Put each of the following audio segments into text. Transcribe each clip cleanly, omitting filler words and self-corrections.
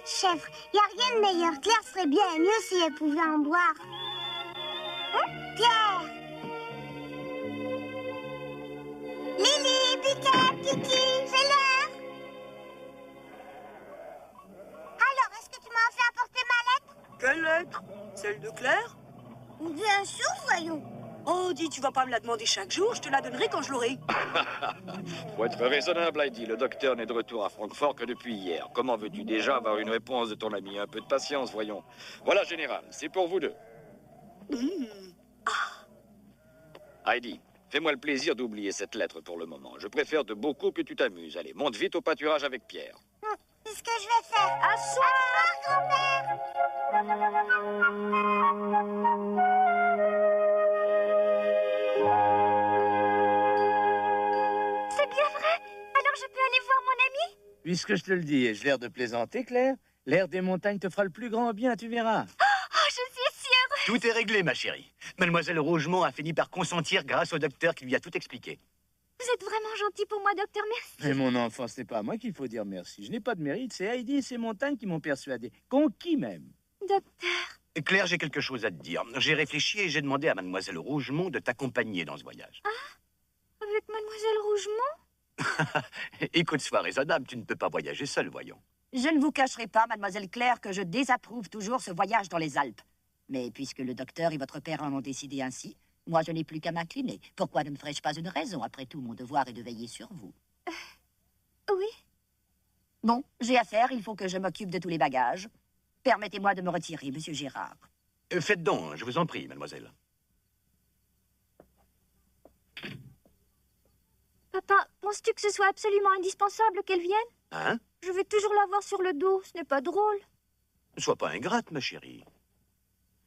cette chèvre. Y a rien de meilleur. Claire serait bien mieux si elle pouvait en boire. Hein, Claire? Lily, Piquet, Kiki, c'est l'heure. Alors, est-ce que tu m'as fait apporter ma lettre? Quelle lettre? Celle de Claire? Bien sûr, voyons. Oh, dis, tu vas pas me la demander chaque jour, je te la donnerai quand je l'aurai. Faut être raisonnable, Heidi. Le docteur n'est de retour à Francfort que depuis hier. Comment veux-tu déjà avoir une réponse de ton ami? Un peu de patience, voyons. Voilà, général, c'est pour vous deux. Heidi, fais-moi le plaisir d'oublier cette lettre pour le moment. Je préfère de beaucoup que tu t'amuses. Allez, monte vite au pâturage avec Pierre. C'est ce que je vais faire. À soir, grand-père. C'est bien vrai. Alors je peux aller voir mon ami? Puisque je te le dis, ai-je l'air de plaisanter, Claire? L'air des montagnes te fera le plus grand bien, tu verras. Oh, je suis sûre. Tout est réglé, ma chérie. Mademoiselle Rougemont a fini par consentir grâce au docteur qui lui a tout expliqué. Vous êtes vraiment gentil pour moi, docteur, merci. Mais mon enfant, ce n'est pas à moi qu'il faut dire merci. Je n'ai pas de mérite, c'est Heidi et ses montagnes qui m'ont persuadé. Conquis même. Docteur, Claire, j'ai quelque chose à te dire. J'ai réfléchi et j'ai demandé à Mademoiselle Rougemont de t'accompagner dans ce voyage. avec Mademoiselle Rougemont? Écoute, sois raisonnable, tu ne peux pas voyager seule, voyons. Je ne vous cacherai pas, mademoiselle Claire, que je désapprouve toujours ce voyage dans les Alpes. Mais puisque le docteur et votre père en ont décidé ainsi, moi je n'ai plus qu'à m'incliner. Pourquoi ne me ferais-je pas une raison? Après tout, mon devoir est de veiller sur vous. Oui. Bon, j'ai affaire, il faut que je m'occupe de tous les bagages. Permettez-moi de me retirer, monsieur Gérard. Faites donc, je vous en prie, mademoiselle. Papa, penses-tu que ce soit absolument indispensable qu'elle vienne? Hein? Je vais toujours la voir sur le dos, ce n'est pas drôle. Ne sois pas ingrate, ma chérie.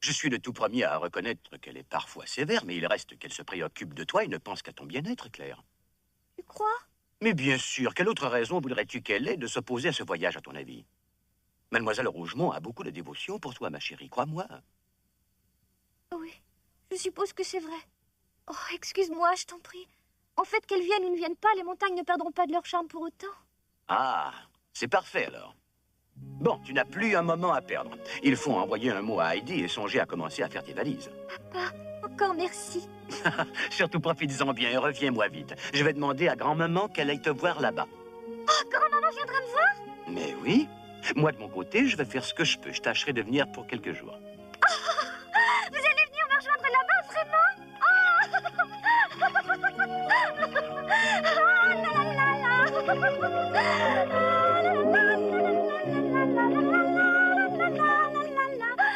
Je suis le tout premier à reconnaître qu'elle est parfois sévère, mais il reste qu'elle se préoccupe de toi et ne pense qu'à ton bien-être, Claire. Tu crois? Mais bien sûr, quelle autre raison voudrais-tu qu'elle ait de s'opposer à ce voyage, à ton avis? Mademoiselle Rougemont a beaucoup de dévotion pour toi, ma chérie, crois-moi. Oui, je suppose que c'est vrai. Oh, excuse-moi, je t'en prie. En fait, qu'elle vienne ou ne vienne pas, les montagnes ne perdront pas de leur charme pour autant. Ah, c'est parfait alors. Bon, tu n'as plus un moment à perdre. Il faut envoyer un mot à Heidi et songer à commencer à faire tes valises. Papa, encore merci. Surtout profites-en bien et reviens-moi vite. Je vais demander à grand-maman qu'elle aille te voir là-bas. Oh, grand-maman viendra me voir? Mais oui, moi de mon côté, je vais faire ce que je peux. Je tâcherai de venir pour quelques jours. Vous allez venir me rejoindre là-bas, vraiment?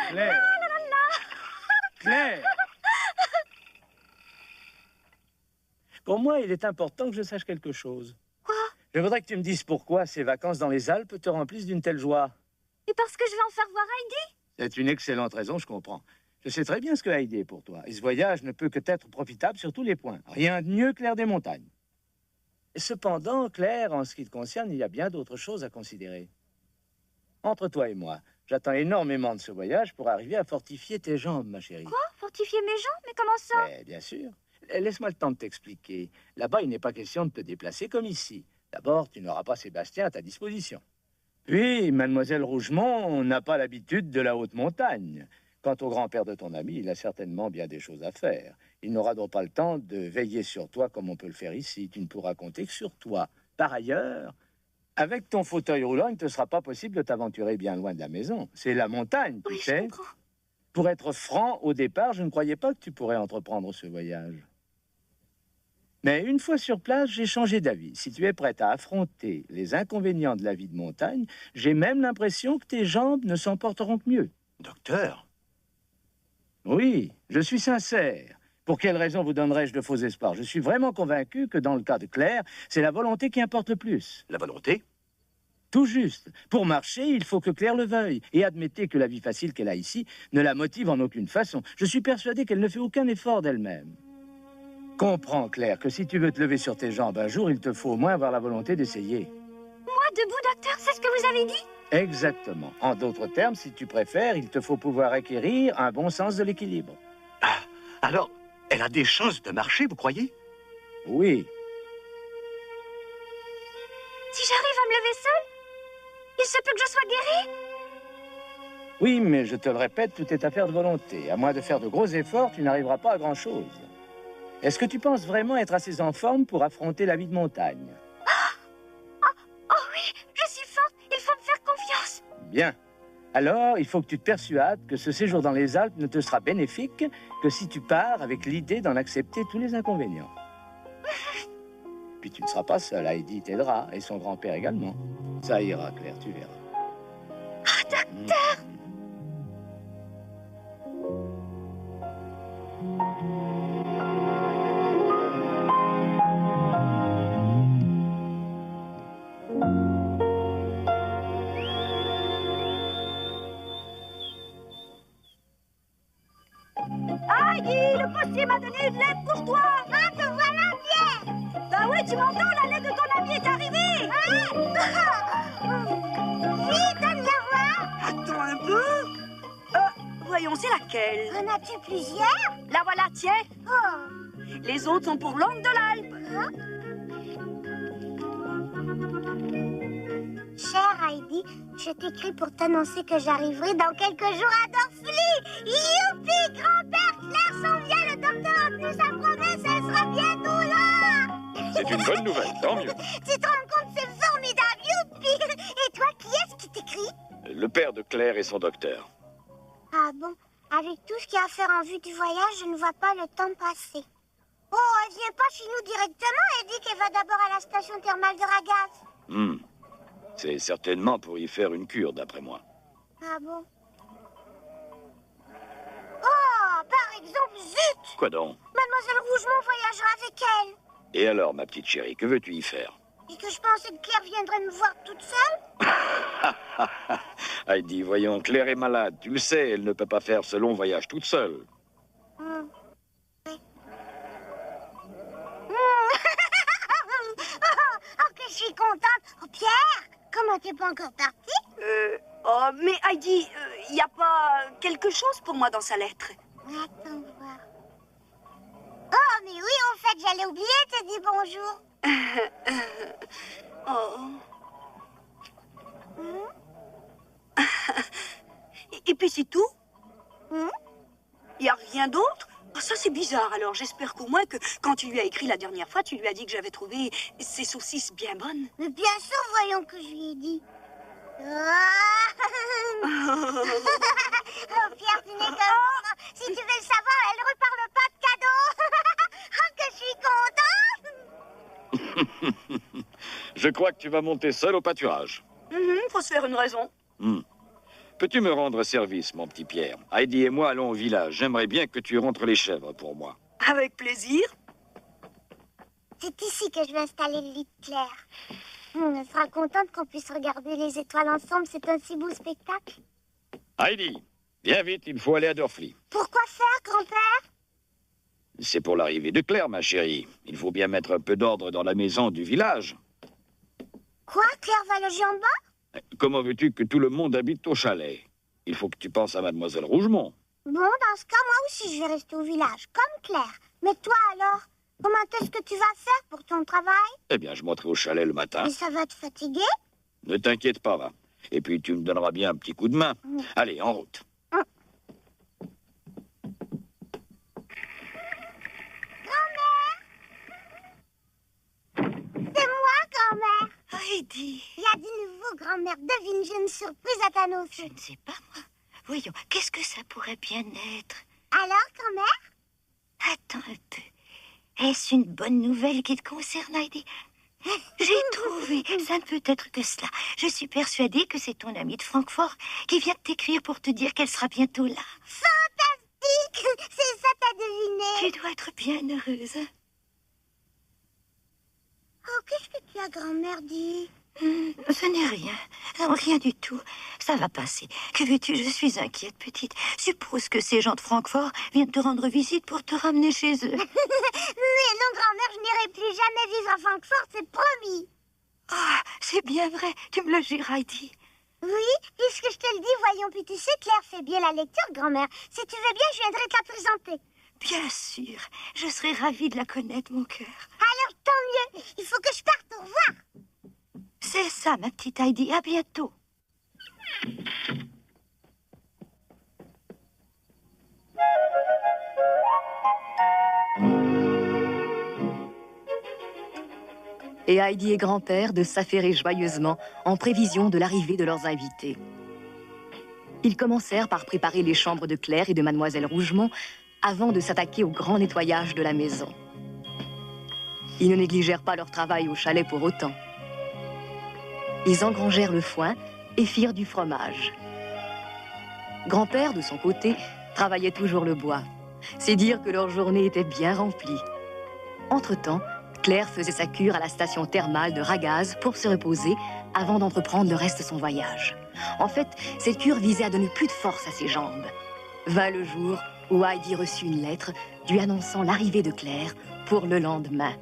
Claire. Claire. Pour moi, il est important que je sache quelque chose. Quoi? Je voudrais que tu me dises pourquoi ces vacances dans les Alpes te remplissent d'une telle joie. Et parce que je vais en faire voir Heidi? C'est une excellente raison, je comprends. Je sais très bien ce que Heidi est pour toi. Et ce voyage ne peut que être profitable sur tous les points. Rien de mieux que l'air des montagnes. Cependant, Claire, en ce qui te concerne, il y a bien d'autres choses à considérer. Entre toi et moi, j'attends énormément de ce voyage pour arriver à fortifier tes jambes, ma chérie. Quoi? Fortifier mes jambes? Mais comment ça? Mais bien sûr. Laisse-moi le temps de t'expliquer. Là-bas, il n'est pas question de te déplacer comme ici. D'abord, tu n'auras pas Sébastien à ta disposition. Puis, mademoiselle Rougemont n'a pas l'habitude de la haute montagne. Quant au grand-père de ton ami, il a certainement bien des choses à faire. Il n'aura donc pas le temps de veiller sur toi comme on peut le faire ici. Tu ne pourras compter que sur toi. Par ailleurs, avec ton fauteuil roulant, il ne te sera pas possible de t'aventurer bien loin de la maison. C'est la montagne, tu Oui, je sais. comprends. Pour être franc, au départ, je ne croyais pas que tu pourrais entreprendre ce voyage. Mais une fois sur place, j'ai changé d'avis. Si tu es prête à affronter les inconvénients de la vie de montagne, j'ai même l'impression que tes jambes ne s'en porteront que mieux. Docteur? Oui, je suis sincère. Pour quelle raison vous donnerais-je de faux espoirs? Je suis vraiment convaincu que dans le cas de Claire, c'est la volonté qui importe le plus. La volonté? Tout juste. Pour marcher, il faut que Claire le veuille. Et admettez que la vie facile qu'elle a ici ne la motive en aucune façon. Je suis persuadé qu'elle ne fait aucun effort d'elle-même. Comprends, Claire, que si tu veux te lever sur tes jambes un jour, il te faut au moins avoir la volonté d'essayer. Moi, debout, docteur, c'est ce que vous avez dit? Exactement. En d'autres termes, si tu préfères, il te faut pouvoir acquérir un bon sens de l'équilibre. Ah, alors, elle a des chances de marcher, vous croyez? Oui. Si j'arrive à me lever seule? Et se peut que je sois guérie? Oui, mais je te le répète, tout est affaire de volonté. À moins de faire de gros efforts, tu n'arriveras pas à grand-chose. Est-ce que tu penses vraiment être assez en forme pour affronter la vie de montagne? Oh oui, je suis forte. Il faut me faire confiance. Bien. Alors, il faut que tu te persuades que ce séjour dans les Alpes ne te sera bénéfique que si tu pars avec l'idée d'en accepter tous les inconvénients. Puis tu ne seras pas seul, Heidi t'aidera, et son grand-père également. Ça ira, Claire, tu verras. Oh, docteur! Heidi, le postier m'a donné une lettre pour toi. Ah, te voilà, Pierre! Bah ouais, tu m'entends, la lettre de ton ami est arrivée. Vite, donne-la voir! Attends un peu. Voyons, c'est laquelle? En as-tu plusieurs? La voilà, tiens. Oh! Les autres sont pour l'oncle de l'Alpe. Chère Heidi, je t'écris pour t'annoncer que j'arriverai dans quelques jours à Dorfli. Youpi, grand-père Claire s'en vient, le docteur a tenu sa promesse, elle sera bientôt là. C'est une bonne nouvelle, tant mieux. Tu te rends compte, c'est formidable, youpi. Et toi, qui est-ce qui t'écrit? Le père de Claire et son docteur. Ah bon, avec tout ce qu'il y a à faire en vue du voyage, je ne vois pas le temps passer. Oh, elle vient pas chez nous directement, elle dit qu'elle va d'abord à la station thermale de Ragaz. C'est certainement pour y faire une cure, d'après moi. Ah bon? Oh, par exemple, zut! Quoi donc? Mademoiselle Rougemont voyagera avec elle. Et alors, ma petite chérie, que veux-tu y faire? Et que je pensais que Claire viendrait me voir toute seule? Heidi, voyons, Claire est malade. Tu le sais, elle ne peut pas faire ce long voyage toute seule. Oui. Oh, que je suis contente. Oh, Pierre, comment t'es pas encore parti? Oh, mais Heidi, il n'y a pas quelque chose pour moi dans sa lettre? Attends voir. Oh, mais oui, en fait, j'allais oublier de te dire bonjour. Oh. Et puis c'est tout? Il n'y a rien d'autre? Oh, ça, c'est bizarre. Alors, j'espère qu'au moins que quand tu lui as écrit la dernière fois, tu lui as dit que j'avais trouvé ces saucisses bien bonnes. Mais bien sûr, voyons que je lui ai dit. Oh, Pierre, tu n'es qu'un enfant. Si tu veux le savoir, elle reparle pas de cadeaux. Oh, que je suis contente. Je crois que tu vas monter seul au pâturage. Faut se faire une raison. Peux-tu me rendre service, mon petit Pierre? Heidi et moi allons au village. J'aimerais bien que tu rentres les chèvres pour moi. Avec plaisir. C'est ici que je vais installer le lit de Claire. Elle sera contente qu'on puisse regarder les étoiles ensemble. C'est un si beau spectacle. Heidi, viens vite, il faut aller à Dorfli. Pourquoi faire, grand-père? C'est pour l'arrivée de Claire, ma chérie. Il faut bien mettre un peu d'ordre dans la maison du village. Quoi? Claire va loger en bas? Comment veux-tu que tout le monde habite au chalet? Il faut que tu penses à mademoiselle Rougemont. Bon, dans ce cas, moi aussi, je vais rester au village, comme Claire. Mais toi, alors? Comment est-ce que tu vas faire pour ton travail? Eh bien, je monterai au chalet le matin. Et ça va te fatiguer? Ne t'inquiète pas, va. Et puis, tu me donneras bien un petit coup de main. Allez, en route. C'est moi, grand-mère. Heidi, Il y a du nouveau, grand-mère. Devine, j'ai une surprise à t'annoncer. je ne sais pas, moi. Voyons, qu'est-ce que ça pourrait bien être? Alors, grand-mère? Attends un peu. Est-ce une bonne nouvelle qui te concerne, Heidi? J'ai trouvé. Ça ne peut être que cela. Je suis persuadée que c'est ton amie de Francfort qui vient de t'écrire pour te dire qu'elle sera bientôt là. Fantastique! C'est ça, t'as deviné. Tu dois être bien heureuse. Oh, qu'est-ce que tu as, grand-mère, dit? Ce n'est rien. Non, rien du tout. Ça va passer. Que veux-tu? Je suis inquiète, petite. Suppose que ces gens de Francfort viennent te rendre visite pour te ramener chez eux. Mais non, grand-mère, je n'irai plus jamais vivre à Francfort, c'est promis. Ah, c'est bien vrai. Tu me le jures, Heidi. Oui, puisque je te le dis, voyons, puis tu sais, Claire fait bien la lecture, grand-mère. Si tu veux bien, je viendrai te la présenter. Bien sûr. Je serais ravie de la connaître, mon cœur. Alors, tant mieux. Il faut que je parte, au revoir. C'est ça, ma petite Heidi. À bientôt. Et Heidi et grand-père de s'affairer joyeusement en prévision de l'arrivée de leurs invités. Ils commencèrent par préparer les chambres de Claire et de Mademoiselle Rougemont avant de s'attaquer au grand nettoyage de la maison. Ils ne négligèrent pas leur travail au chalet pour autant. Ils engrangèrent le foin et firent du fromage. Grand-père, de son côté, travaillait toujours le bois. C'est dire que leur journée était bien remplie. Entre-temps, Claire faisait sa cure à la station thermale de Ragaz pour se reposer avant d'entreprendre le reste de son voyage. En fait, cette cure visait à donner plus de force à ses jambes. Vint le jour où Heidi reçut une lettre lui annonçant l'arrivée de Claire pour le lendemain.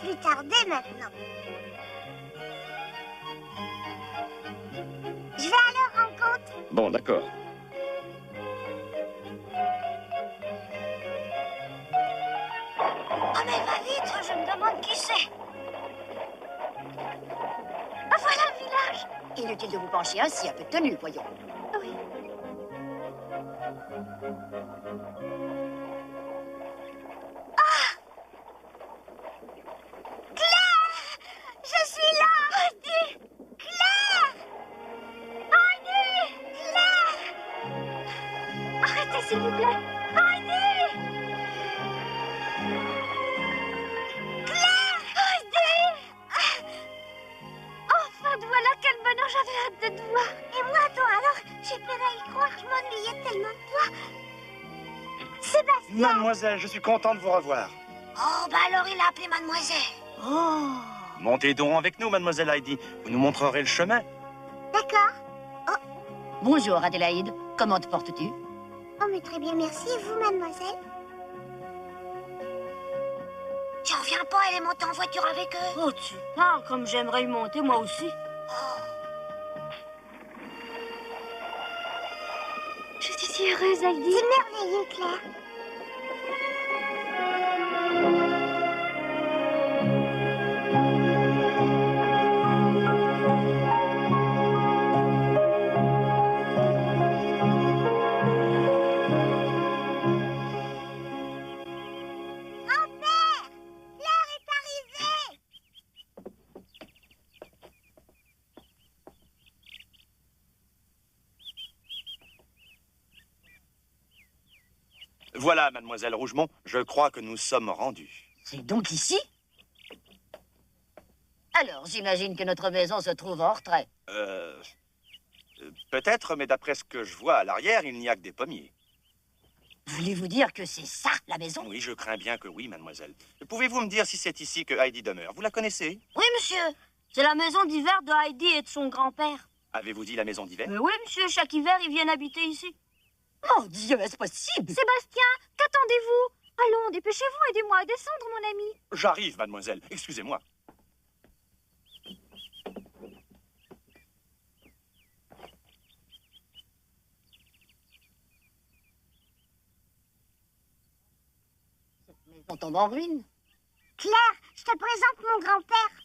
Plus tarder maintenant. Je vais à leur rencontre. Bon, d'accord. Oh, mais va vite, je me demande qui c'est. Ah, voilà le village. Inutile de vous pencher ainsi, un peu de tenue, voyons. Oui. Je suis là! Heidi! Claire! Heidi! Claire! Arrêtez, s'il vous plaît. Heidi! Claire! Heidi! Enfin, voilà, quel bonheur, j'avais hâte de te voir. Et moi, toi, alors, j'ai peine à y croire, je m'ennuyais tellement de toi. Sébastien! Mademoiselle, je suis content de vous revoir. Oh, bah alors il a appelé mademoiselle. Oh! Montez donc avec nous, mademoiselle Heidi. Vous nous montrerez le chemin. D'accord. Bonjour, Adélaïde. Comment te portes-tu? Oh, mais très bien, merci. Et vous, mademoiselle? J'en reviens pas, elle est montée en voiture avec eux. Oh, tu parles comme j'aimerais y monter, moi aussi. Je suis si heureuse, Heidi. C'est merveilleux, Claire. Grand-père, Claire est arrivée. Voilà, mademoiselle Rougemont, je crois que nous sommes rendus. C'est donc ici? Alors, j'imagine que notre maison se trouve en retrait. Peut-être, mais d'après ce que je vois à l'arrière, il n'y a que des pommiers. Voulez-vous dire que c'est ça, la maison? Oui, je crains bien que oui, mademoiselle. Pouvez-vous me dire si c'est ici que Heidi demeure? Vous la connaissez? Oui, monsieur. C'est la maison d'hiver de Heidi et de son grand-père. Avez-vous dit la maison d'hiver? Mais oui, monsieur, chaque hiver, ils viennent habiter ici. Mon Dieu, est-ce possible? Sébastien, qu'attendez-vous? Allons, dépêchez-vous, aidez-moi à descendre, mon ami. J'arrive, mademoiselle. Excusez-moi. On tombe en ruine. Claire, je te présente mon grand-père.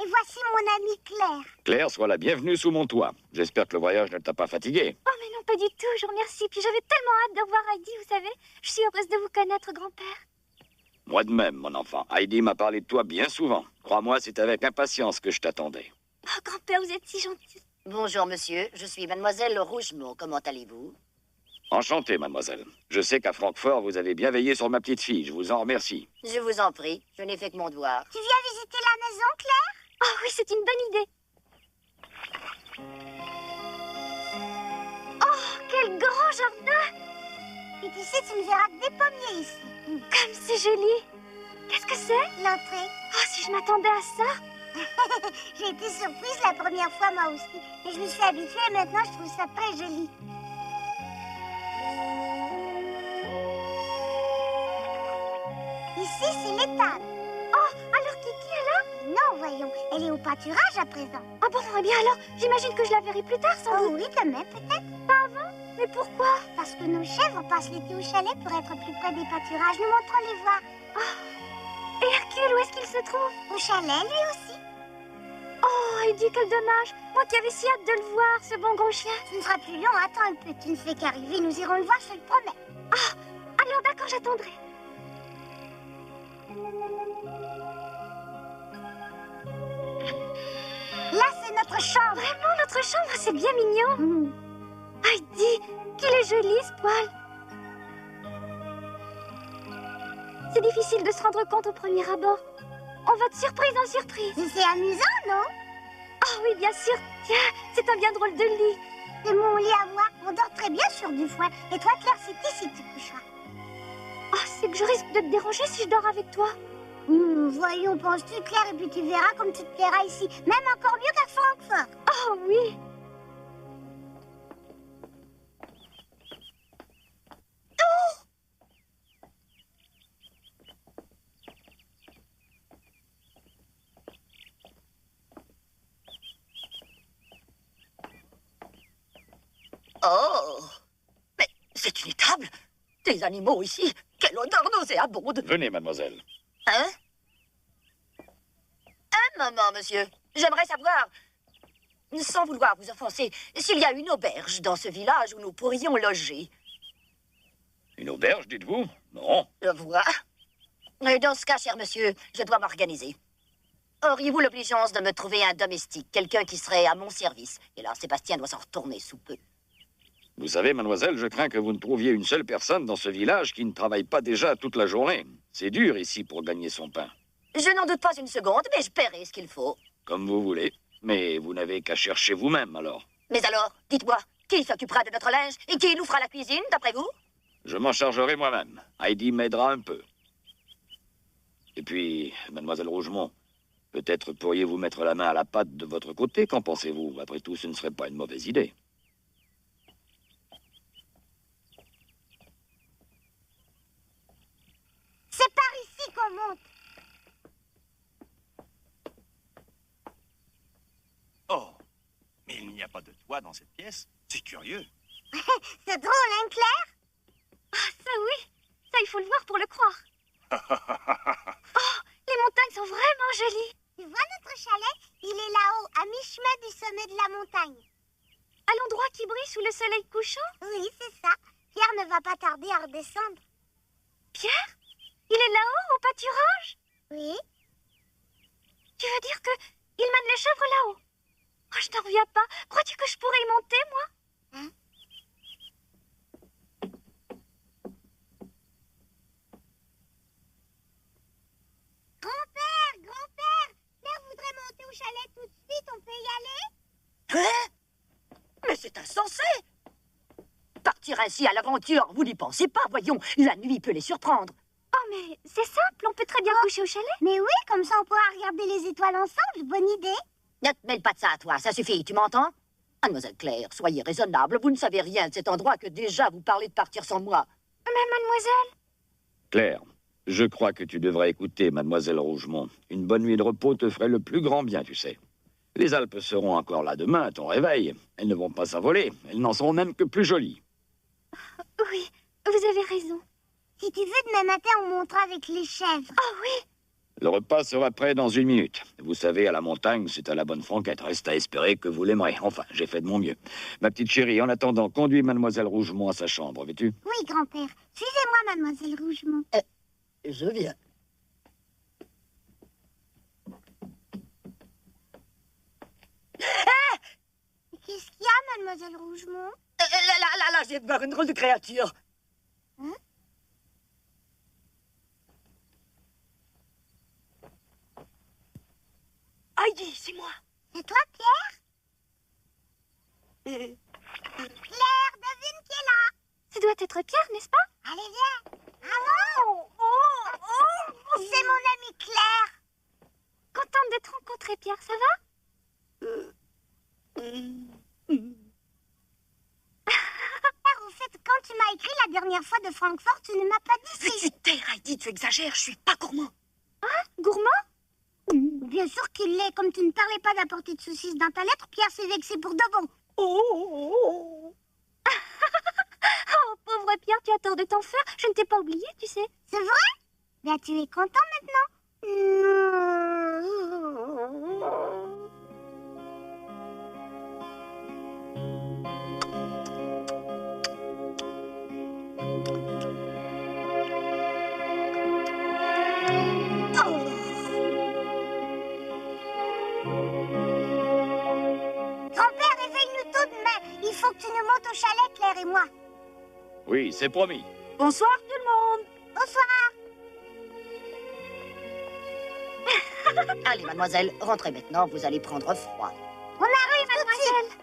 Et voici mon amie Claire. Claire, sois la bienvenue sous mon toit. J'espère que le voyage ne t'a pas fatigué. Oh, mais non, pas du tout, je vous remercie. Puis j'avais tellement hâte de revoir Heidi, vous savez. Je suis heureuse de vous connaître, grand-père. Moi de même, mon enfant. Heidi m'a parlé de toi bien souvent. Crois-moi, c'est avec impatience que je t'attendais. Oh, grand-père, vous êtes si gentil. Bonjour, monsieur. Je suis mademoiselle Rougemont. Comment allez-vous? Enchanté, mademoiselle. Je sais qu'à Francfort, vous avez bien veillé sur ma petite fille. Je vous en remercie. Je vous en prie. Je n'ai fait que mon devoir. Tu viens visiter la maison, Claire? Oh oui, c'est une bonne idée. Oh, quel grand jardin! Et tu sais, tu ne verras que des pommiers ici. Comme c'est joli. Qu'est-ce que c'est? L'entrée. Oh, si je m'attendais à ça. J'ai été surprise la première fois, moi aussi. Mais je me suis habituée et maintenant, je trouve ça très joli. Ici, c'est l'étable. Oh, alors Kiki est là? Non, voyons. Elle est au pâturage à présent. Ah bon, eh bien alors, j'imagine que je la verrai plus tard, sans Oh doute. oui, demain, peut-être. Pas avant? Mais pourquoi? Parce que nos chèvres passent l'été au chalet pour être plus près des pâturages. Nous montrons les voir. Et Hercule, où est-ce qu'il se trouve? Au chalet, lui aussi. Oh, Heidi, quel dommage. Moi qui avais si hâte de le voir, ce bon gros chien. Ce ne sera plus long. Attends un peu. Tu ne fais qu'arriver. Nous irons le voir, je le promets. Ah, alors d'accord, j'attendrai. Là, c'est notre chambre. Vraiment, notre chambre, c'est bien mignon. Heidi, qu'il est joli, ce poil. C'est difficile de se rendre compte au premier abord. On va de surprise en surprise. C'est amusant, non? Oh oui, bien sûr. Tiens, c'est un bien drôle de lit. C'est mon lit à moi. On dort très bien sur du foin. Et toi, Claire, c'est ici que tu coucheras. Oh, c'est que je risque de te déranger si je dors avec toi. Voyons, penses-tu, Claire, et puis tu verras comme tu te plairas ici. Même encore mieux qu'à Francfort. Oh oui. Oh! Mais c'est une étable! Des animaux ici! Quelle odeur nauséabonde! Venez, mademoiselle. Hein? Un moment, monsieur. J'aimerais savoir, sans vouloir vous offenser, s'il y a une auberge dans ce village où nous pourrions loger. Une auberge, dites-vous? Non. Je vois. Dans ce cas, cher monsieur, je dois m'organiser. Auriez-vous l'obligeance de me trouver un domestique, quelqu'un qui serait à mon service? Et là, Sébastien doit s'en retourner sous peu. Vous savez, mademoiselle, je crains que vous ne trouviez une seule personne dans ce village qui ne travaille pas déjà toute la journée. C'est dur ici pour gagner son pain. Je n'en doute pas une seconde, mais je paierai ce qu'il faut. Comme vous voulez. Mais vous n'avez qu'à chercher vous-même, alors. Mais alors, dites-moi, qui s'occupera de notre linge et qui nous fera la cuisine, d'après vous? Je m'en chargerai moi-même. Heidi m'aidera un peu. Et puis, mademoiselle Rougemont, peut-être pourriez-vous mettre la main à la pâte de votre côté, qu'en pensez-vous? Après tout, ce ne serait pas une mauvaise idée. C'est par ici qu'on monte. Oh, mais il n'y a pas de toit dans cette pièce. C'est curieux. C'est drôle, hein, Claire? Ah, ça oui. Ça, il faut le voir pour le croire. Oh, les montagnes sont vraiment jolies. Tu vois notre chalet? Il est là-haut, à mi-chemin du sommet de la montagne. À l'endroit qui brille sous le soleil couchant? Oui, c'est ça. Pierre ne va pas tarder à redescendre. Pierre? Il est là-haut, au pâturage? Oui. Tu veux dire que il mène les chèvres là-haut? Oh, je n'en reviens pas. Crois-tu que je pourrais y monter, moi? Hein? Grand-père, Claire voudrait monter au chalet tout de suite. On peut y aller? Hein? Mais c'est insensé! Partir ainsi à l'aventure, vous n'y pensez pas, voyons. La nuit peut les surprendre. Oh, mais c'est simple. On peut très bien coucher au chalet. Mais oui, comme ça on pourra regarder les étoiles ensemble. Bonne idée. Ne te mêle pas de ça à toi, ça suffit, tu m'entends? Mademoiselle Claire, soyez raisonnable. Vous ne savez rien de cet endroit que déjà vous parlez de partir sans moi. Mais mademoiselle... Claire, je crois que tu devrais écouter mademoiselle Rougemont. Une bonne nuit de repos te ferait le plus grand bien, tu sais. Les Alpes seront encore là demain à ton réveil. Elles ne vont pas s'envoler. Elles n'en seront même que plus jolies. Oui, vous avez raison. Si tu veux, demain matin, on montera avec les chèvres. Oh oui. Le repas sera prêt dans 1 minute. Vous savez, à la montagne, c'est à la bonne franquette. Reste à espérer que vous l'aimerez. Enfin, j'ai fait de mon mieux. Ma petite chérie, en attendant, conduis mademoiselle Rougemont à sa chambre, veux-tu? Oui, grand-père. Suivez-moi, mademoiselle Rougemont. Je viens. Qu'est-ce qu'il y a, mademoiselle Rougemont? Là, j'ai de voir une drôle de créature. Hein? Heidi, c'est moi. C'est toi, Pierre? Claire, devine qui est là? Ça doit être Pierre, n'est-ce pas? Allez, viens. Allons. C'est mon rentrée, Pierre, ça va? Au fait, quand tu m'as écrit la dernière fois de Francfort, tu ne m'as pas dit si... Tu t'es, Heidi, tu exagères, je suis pas gourmand. Gourmand? Bien sûr qu'il l'est. Comme tu ne parlais pas d'apporter de saucisses dans ta lettre, Pierre s'est vexé pour de bon. Oh, pauvre Pierre, tu as tort de t'en faire. Je ne t'ai pas oublié, tu sais. C'est vrai? Ben, tu es content maintenant? Grand-père, réveille-nous tout de même. Il faut que tu nous montes au chalet, Claire et moi. Oui, c'est promis. Bonsoir tout le monde. Bonsoir. Allez, mademoiselle, rentrez maintenant, vous allez prendre froid. On arrive, mademoiselle.